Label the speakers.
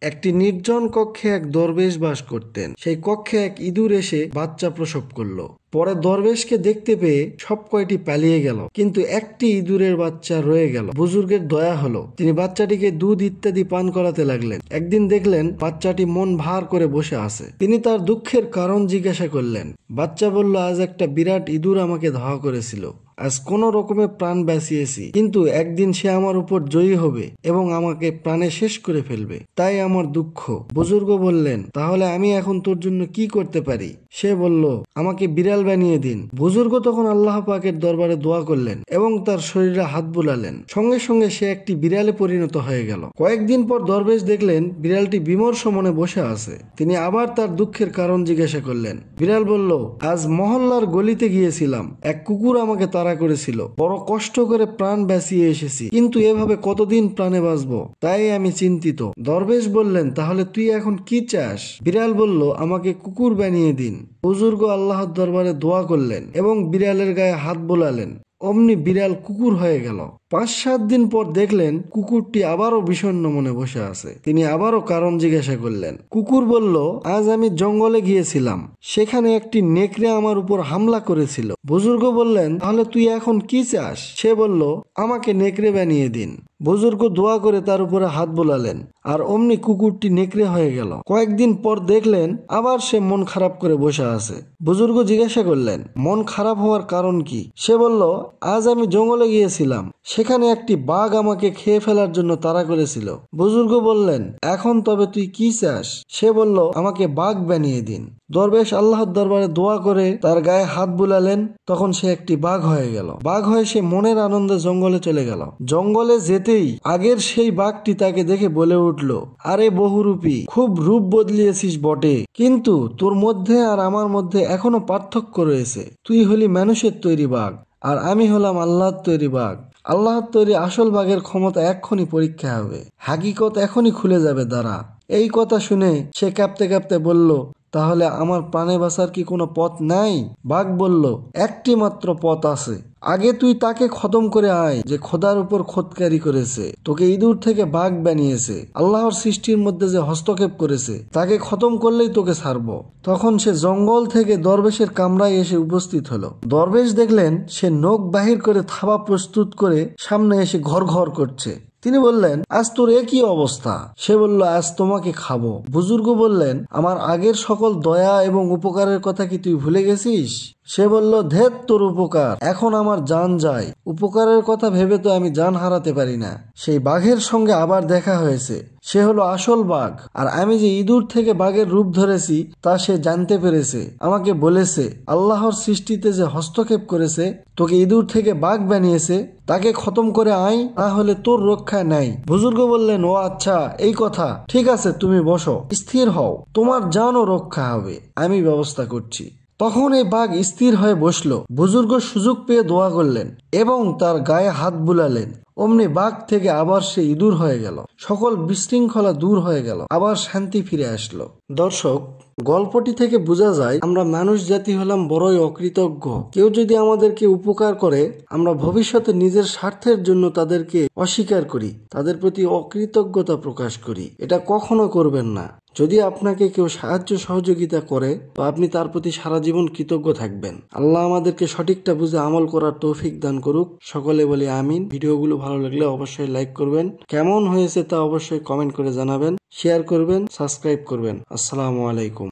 Speaker 1: একটি নির্জন কক্ষে এক দরবেশ বাস করতেন। সেই কক্ষে এক ইঁদুর এসে বাচ্চা প্রসব করলো। পরে দরবেশকে দেখতে পেয়ে সব কয়টি পালিয়ে গেল, কিন্তু একটি ইঁদুরের বাচ্চা রয়ে গেল। বুজুর্গের দয়া হলো, তিনি বাচ্চাটিকে দুধ ইত্যাদি পান করাতে লাগলেন। একদিন দেখলেন বাচ্চাটি মন ভার করে বসে আছে। তিনি তার দুঃখের কারণ জিজ্ঞাসা করলেন। বাচ্চা বলল, আজ একটা বিরাট ইঁদুর আমাকে ধাওয়া করেছিল। আজ কোনো রকমে প্রাণ বাঁচিয়েছি, কিন্তু একদিন সে আমার উপর জয়ী হবে এবং আমাকে প্রাণে শেষ করে ফেলবে, তাই আমার দুঃখ। বুজুর্গ বললেন, তাহলে আমি এখন তোর জন্য কি করতে পারি? সে বলল, আমাকে বিড়াল বানিয়ে দিন। বুজুর্গ তখন আল্লাহ পাকের দরবারে দোয়া করলেন এবং তার শরীরে হাত বুলালেন। সঙ্গে সঙ্গে সে একটি বিড়ালে পরিণত হয়ে গেল। কয়েকদিন পর দরবেশ দেখলেন বিড়ালটি বিমর্ষ মনে বসে আছে। তিনি আবার তার দুঃখের কারণ জিজ্ঞাসা করলেন। বিড়াল বলল, আজ মহল্লার গলিতে গিয়েছিলাম, এক কুকুর আমাকে তাড়া করেছিল। বড় কষ্ট করে প্রাণ বাঁচিয়ে এসেছি, কিন্তু এভাবে কতদিন প্রাণে বাঁচবো, তাই আমি চিন্তিত। দরবেশ বললেন, তাহলে তুই এখন কি চাস? বিড়াল বলল, আমাকে কুকুর বানিয়ে দিন। বুজুর্গ আল্লাহর দরবারে দোয়া করলেন এবং বিড়ালের গায়ে হাত বোলালেন। অমনি বিড়াল কুকুর হয়ে গেল। 5-7 দিন পর দেখলেন কুকুরটি আবারও বিষণ্ণ মনে বসে আছে। তিনি আবারও কারণ জিজ্ঞাসা করলেন। কুকুর বলল, আজ আমি জঙ্গলে গিয়েছিলাম, সেখানে একটি নেকড়ে আমার উপর হামলা করেছিল। বুজুর্গ বললেন, তাহলে তুই এখন কি চাস? সে বলল, আমাকে নেকড়ে বানিয়ে দিন। বুজুর্গ দোয়া করে তার উপরে হাত বোলালেন, আর অমনি কুকুরটি নেকড়ে হয়ে গেল। কয়েকদিন পর দেখলেন আবার সে মন খারাপ করে বসে আছে। বুজুর্গ জিজ্ঞাসা করলেন, মন খারাপ হওয়ার কারণ কি? সে বলল, আজ আমি জঙ্গলে গিয়েছিলাম, সেখানে একটি বাঘ আমাকে খেয়ে ফেলার জন্য তাড়া করেছিল। বুজুর্গ বললেন, এখন তবে তুই কি চাস? সে বলল, আমাকে বাঘ বানিয়ে দিন। দরবেশ আল্লাহর দরবারে দোয়া করে তার গায়ে হাত বুলালেন। তখন সে একটি বাঘ হয়ে গেল। বাঘ হয়ে সে মনের আনন্দে জঙ্গলে চলে গেল। জঙ্গলে যেতেই আগের সেই বাঘটি তাকে দেখে বলে উঠল, আরে বহুরূপী, খুব রূপ বদলিয়েছিস বটে, কিন্তু তোর মধ্যে আর আমার মধ্যে এখনো পার্থক্য রয়েছে। তুই হলি মানুষের তৈরি বাঘ, আর আমি হলাম আল্লাহর তৈরি বাঘ। আল্লাহর তৈরি আসল বাঘের ক্ষমতা এক্ষুনি পরীক্ষা হবে, হাকিকত এখনই খুলে যাবে দাঁড়া। এই কথা শুনে সে কাঁপতে কাঁপতে বলল, তাহলে আমার প্রাণে বাঁচার কি কোনো পথ নাই? বাঘ বলল, একটি মাত্র পথ আছে। আগে তুই তাকে খতম করে আয় যে খোদার উপর খোদকারি করেছে, তোকে ইঁদুর থেকে বাঘ বানিয়েছে, আল্লাহর সৃষ্টির মধ্যে যে হস্তক্ষেপ করেছে, তাকে খতম করলেই তোকে ছাড়বো। তখন সে জঙ্গল থেকে দরবেশের কামরায় এসে উপস্থিত হলো। দরবেশ দেখলেন সে নখ বাহির করে থাবা প্রস্তুত করে সামনে এসে ঘর ঘর করছে। তিনি বললেন, আজ তোর একই অবস্থা? সে বলল, আজ তোমাকে খাবো। বুজুর্গ বললেন, আমার আগের সকল দয়া এবং উপকারের কথা কি তুই ভুলে গেছিস? সে বলল, ধেৎ তোর উপকার, এখন আমার জান যায়। উপকারের কথা ভেবে তো আমি জান হারাতে পারি না। সেই বাঘের সঙ্গে আবার দেখা হয়েছে। সে হলো আসল বাঘ, আর আমি যে ইঁদুর থেকে বাঘের রূপ ধরেছি তা সে জানতে পেরেছে। আমাকে বলেছে আল্লাহর সৃষ্টিতে যে হস্তক্ষেপ করেছে, তোকে ইঁদুর থেকে বাঘ বানিয়েছে, তাকে খতম করে আয়, না হলে তোর রক্ষা নাই। বুজুর্গ বললেন, ও আচ্ছা, এই কথা, ঠিক আছে, তুমি বসো, স্থির হও, তোমার জানও রক্ষা হবে, আমি ব্যবস্থা করছি। তখন এই বাঘ স্থির হয়ে বসলো। বুজুর্গ সুযোগ পেয়ে দোয়া করলেন এবং তার গায়ে হাত বুলালেন। অমনি বাঘ থেকে আবার সে ইঁদুর হয়ে গেল। সকল বিশৃঙ্খলা দূর হয়ে গেল, আবার শান্তি ফিরে আসলো। দর্শক, গল্পটি থেকে বোঝা যায় আমরা মানুষ জাতি হলাম বড়ই অকৃতজ্ঞ। কেউ যদি আমাদেরকে উপকার করে, আমরা ভবিষ্যতে নিজের স্বার্থের জন্য তাদেরকে অস্বীকার করি, তাদের প্রতি অকৃতজ্ঞতা প্রকাশ করি। এটা কখনো করবেন না। যদি আপনাকে কেউ সাহায্য সহযোগিতা করে, তো আপনি তার প্রতি সারা জীবন কৃতজ্ঞ থাকবেন। আল্লাহ আমাদেরকে সঠিকটা বুঝে আমল করার তৌফিক দান করুক। সকলে বলি আমিন। ভিডিওগুলো ভালো লাগলে অবশ্যই লাইক করবেন, কেমন হয়েছে তা অবশ্যই কমেন্ট করে জানাবেন, শেয়ার করবেন, সাবস্ক্রাইব করবেন। আসসালামু আলাইকুম।